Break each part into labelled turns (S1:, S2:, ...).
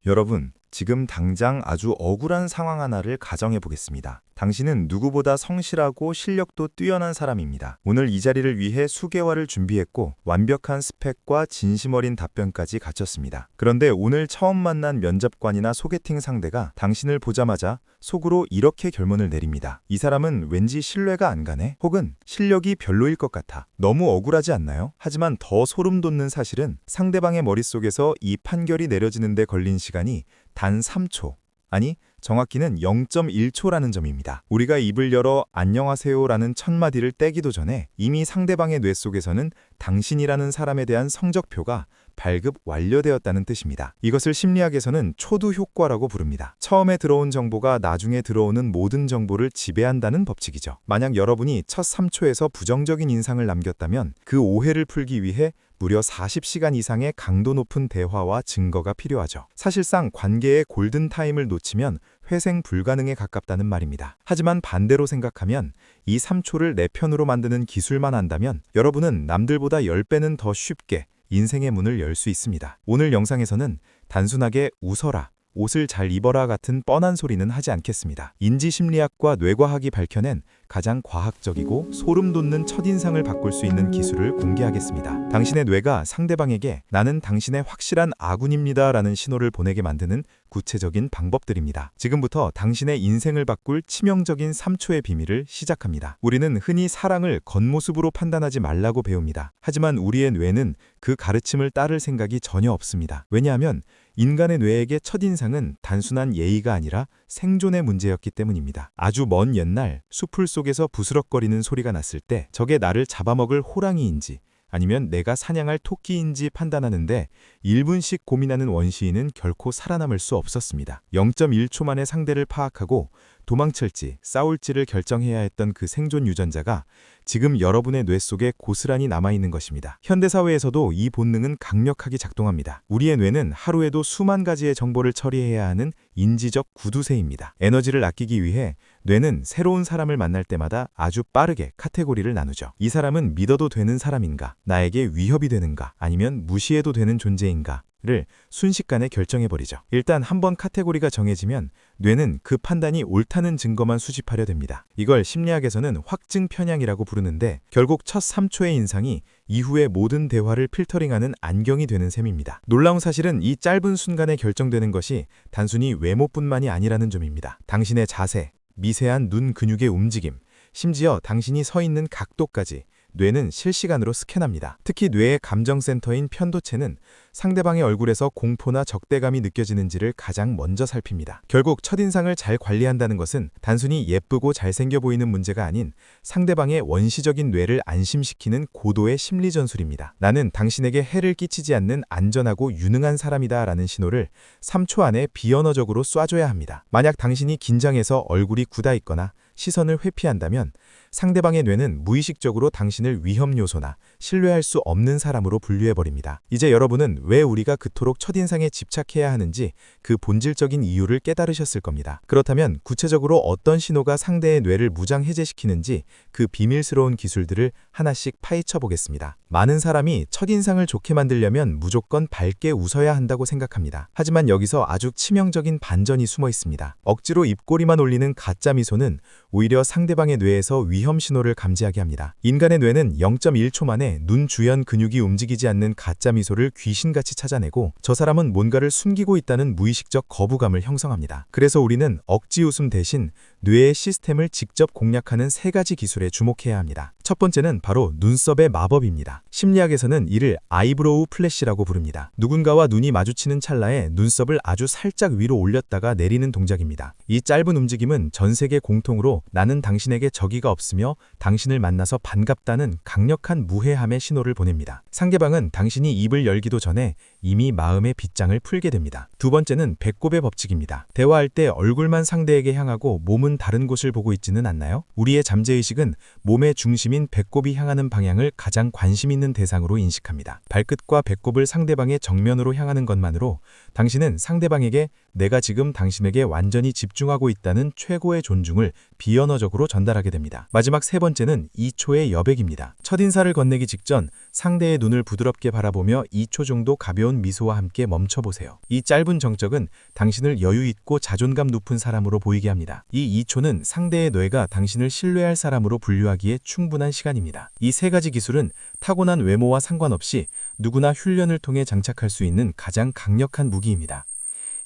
S1: 여러분, 지금 당장 아주 억울한 상황 하나를 가정해 보겠습니다. 당신은 누구보다 성실하고 실력도 뛰어난 사람입니다. 오늘 이 자리를 위해 수개월을 준비했고 완벽한 스펙과 진심 어린 답변까지 갖췄습니다. 그런데 오늘 처음 만난 면접관이나 소개팅 상대가 당신을 보자마자 속으로 이렇게 결론을 내립니다. 이 사람은 왠지 신뢰가 안 가네? 혹은 실력이 별로일 것 같아. 너무 억울하지 않나요? 하지만 더 소름 돋는 사실은 상대방의 머릿속에서 이 판결이 내려지는 데 걸린 시간이 단 3초. 아니, 정확히는 0.1초라는 점입니다. 우리가 입을 열어 안녕하세요라는 첫 마디를 떼기도 전에 이미 상대방의 뇌 속에서는 당신이라는 사람에 대한 성적표가 발급 완료되었다는 뜻입니다. 이것을 심리학에서는 초두 효과라고 부릅니다. 처음에 들어온 정보가 나중에 들어오는 모든 정보를 지배한다는 법칙이죠. 만약 여러분이 첫 3초에서 부정적인 인상을 남겼다면 그 오해를 풀기 위해 무려 40시간 이상의 강도 높은 대화와 증거가 필요하죠. 사실상 관계의 골든타임을 놓치면 회생 불가능에 가깝다는 말입니다. 하지만 반대로 생각하면 이 3초를 내 편으로 만드는 기술만 한다면 여러분은 남들보다 10배는 더 쉽게 인생의 문을 열 수 있습니다. 오늘 영상에서는 단순하게 웃어라, 옷을 잘 입어라 같은 뻔한 소리는 하지 않겠습니다. 인지심리학과 뇌과학이 밝혀낸 가장 과학적이고 소름 돋는 첫인상을 바꿀 수 있는 기술을 공개하겠습니다. 당신의 뇌가 상대방에게 나는 당신의 확실한 아군입니다 라는 신호를 보내게 만드는 구체적인 방법들입니다. 지금부터 당신의 인생을 바꿀 치명적인 3초의 비밀을 시작합니다. 우리는 흔히 사랑을 겉모습으로 판단하지 말라고 배웁니다. 하지만 우리의 뇌는 그 가르침을 따를 생각이 전혀 없습니다. 왜냐하면 인간의 뇌에게 첫인상은 단순한 예의가 아니라 생존의 문제였기 때문입니다. 아주 먼 옛날 숲풀 속에서 부스럭거리는 소리가 났을 때 저게 나를 잡아먹을 호랑이인지 아니면 내가 사냥할 토끼인지 판단하는데 1분씩 고민하는 원시인은 결코 살아남을 수 없었습니다. 0.1초 만에 상대를 파악하고 도망칠지 싸울지를 결정해야 했던 그 생존 유전자가 지금 여러분의 뇌 속에 고스란히 남아있는 것입니다. 현대사회에서도 이 본능은 강력하게 작동합니다. 우리의 뇌는 하루에도 수만 가지의 정보를 처리해야 하는 인지적 구두쇠입니다. 에너지를 아끼기 위해 뇌는 새로운 사람을 만날 때마다 아주 빠르게 카테고리를 나누죠. 이 사람은 믿어도 되는 사람인가? 나에게 위협이 되는가? 아니면 무시해도 되는 존재인가? 를 순식간에 결정해버리죠. 일단 한번 카테고리가 정해지면 뇌는 그 판단이 옳다는 증거만 수집하려 됩니다. 이걸 심리학에서는 확증 편향이라고 부르는데 결국 첫 3초의 인상이 이후의 모든 대화를 필터링하는 안경이 되는 셈입니다. 놀라운 사실은 이 짧은 순간에 결정되는 것이 단순히 외모뿐만이 아니라는 점입니다. 당신의 자세, 미세한 눈 근육의 움직임, 심지어 당신이 서 있는 각도까지 뇌는 실시간으로 스캔합니다. 특히 뇌의 감정센터인 편도체는 상대방의 얼굴에서 공포나 적대감이 느껴지는지를 가장 먼저 살핍니다. 결국 첫인상을 잘 관리한다는 것은 단순히 예쁘고 잘생겨 보이는 문제가 아닌 상대방의 원시적인 뇌를 안심시키는 고도의 심리 전술입니다. 나는 당신에게 해를 끼치지 않는 안전하고 유능한 사람이다 라는 신호를 3초 안에 비언어적으로 쏴줘야 합니다. 만약 당신이 긴장해서 얼굴이 굳어 있거나 시선을 회피한다면 상대방의 뇌는 무의식적으로 당신을 위험 요소나 신뢰할 수 없는 사람으로 분류해버립니다. 이제 여러분은 왜 우리가 그토록 첫인상에 집착해야 하는지 그 본질적인 이유를 깨달으셨을 겁니다. 그렇다면 구체적으로 어떤 신호가 상대의 뇌를 무장해제시키는지 그 비밀스러운 기술들을 하나씩 파헤쳐 보겠습니다. 많은 사람이 첫인상을 좋게 만들려면 무조건 밝게 웃어야 한다고 생각합니다. 하지만 여기서 아주 치명적인 반전이 숨어 있습니다. 억지로 입꼬리만 올리는 가짜 미소는 오히려 상대방의 뇌에서 위험 신호를 감지하게 합니다. 인간의 뇌는 0.1초 만에 눈 주변 근육이 움직이지 않는 가짜 미소를 귀신같이 찾아내고 저 사람은 뭔가를 숨기고 있다는 무의식적 거부감을 형성합니다. 그래서 우리는 억지 웃음 대신 뇌의 시스템을 직접 공략하는 3가지 기술에 주목해야 합니다. 첫 번째는 바로 눈썹의 마법입니다. 심리학에서는 이를 아이브로우 플래시라고 부릅니다. 누군가와 눈이 마주치는 찰나에 눈썹을 아주 살짝 위로 올렸다가 내리는 동작입니다. 이 짧은 움직임은 전 세계 공통으로 나는 당신에게 적의가 없으며 당신을 만나서 반갑다는 강력한 무해함의 신호를 보냅니다. 상대방은 당신이 입을 열기도 전에 이미 마음의 빗장을 풀게 됩니다. 두 번째는 배꼽의 법칙입니다. 대화할 때 얼굴만 상대에게 향하고 몸은 다른 곳을 보고 있지는 않나요? 우리의 잠재의식은 몸의 중심인 배꼽이 향하는 방향을 가장 관심 있는 대상으로 인식합니다. 발끝과 배꼽을 상대방의 정면으로 향하는 것만으로 당신은 상대방에게 내가 지금 당신에게 완전히 집중하고 있다는 최고의 존중을
S2: 비언어적으로 전달하게 됩니다. 마지막 세 번째는 2초의 여백입니다. 첫인사를 건네기 직전 상대의 눈을 부드럽게 바라보며 2초 정도 가벼운 미소와 함께 멈춰보세요. 이 짧은 정적은 당신을 여유있고 자존감 높은 사람으로 보이게 합니다. 이 2초는 상대의 뇌가 당신을 신뢰할 사람으로 분류하기에 충분한 시간입니다. 이 세 가지 기술은 타고난 외모와 상관없이 누구나 훈련을 통해 장착할 수 있는 가장 강력한 무기입니다.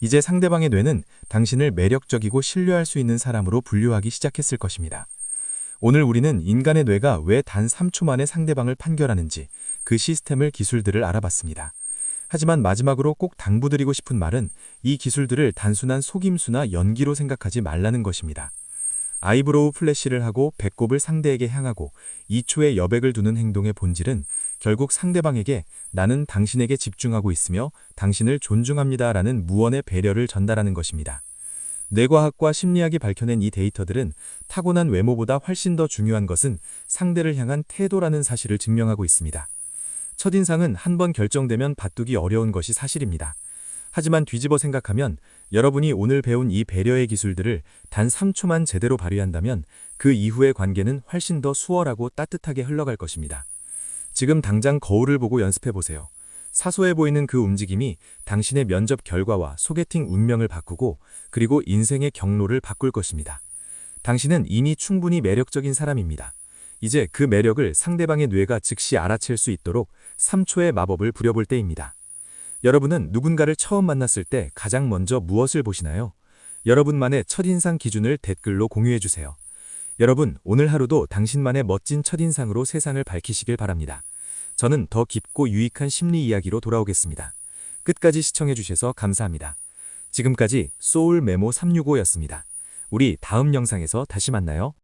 S2: 이제 상대방의 뇌는 당신을 매력적이고 신뢰할 수 있는 사람으로 분류하기 시작했을 것입니다. 오늘 우리는 인간의 뇌가 왜 단 3초 만에 상대방을 판결하는지 그 시스템을 기술들을 알아봤습니다. 하지만 마지막으로 꼭 당부드리고 싶은 말은 이 기술들을 단순한 속임수나 연기로 생각하지 말라는 것입니다. 아이브로우 플래시를 하고 배꼽을 상대에게 향하고 2초의 여백을 두는 행동의 본질은 결국 상대방에게 나는 당신에게 집중하고 있으며 당신을 존중합니다 라는 무언의 배려를 전달하는 것입니다. 뇌과학과 심리학이 밝혀낸 이 데이터들은 타고난 외모보다 훨씬 더 중요한 것은 상대를 향한 태도라는 사실을 증명하고 있습니다. 첫인상은 한번 결정되면 바꾸기 어려운 것이 사실입니다. 하지만 뒤집어 생각하면 여러분이 오늘 배운 이 배려의 기술들을 단 3초만 제대로 발휘한다면 그 이후의 관계는 훨씬 더 수월하고 따뜻하게 흘러갈 것입니다. 지금 당장 거울을 보고 연습해보세요. 사소해 보이는 그 움직임이 당신의 면접 결과와 소개팅 운명을 바꾸고 그리고 인생의 경로를 바꿀 것입니다. 당신은 이미 충분히 매력적인 사람입니다. 이제 그 매력을 상대방의 뇌가 즉시 알아챌 수 있도록 3초의 마법을 부려볼 때입니다. 여러분은 누군가를 처음 만났을 때 가장 먼저 무엇을 보시나요? 여러분만의 첫인상 기준을 댓글로 공유해주세요. 여러분, 오늘 하루도 당신만의 멋진 첫인상으로 세상을 밝히시길 바랍니다. 저는 더 깊고 유익한 심리 이야기로 돌아오겠습니다. 끝까지 시청해주셔서 감사합니다. 지금까지 소울 메모 365였습니다. 우리 다음 영상에서 다시 만나요.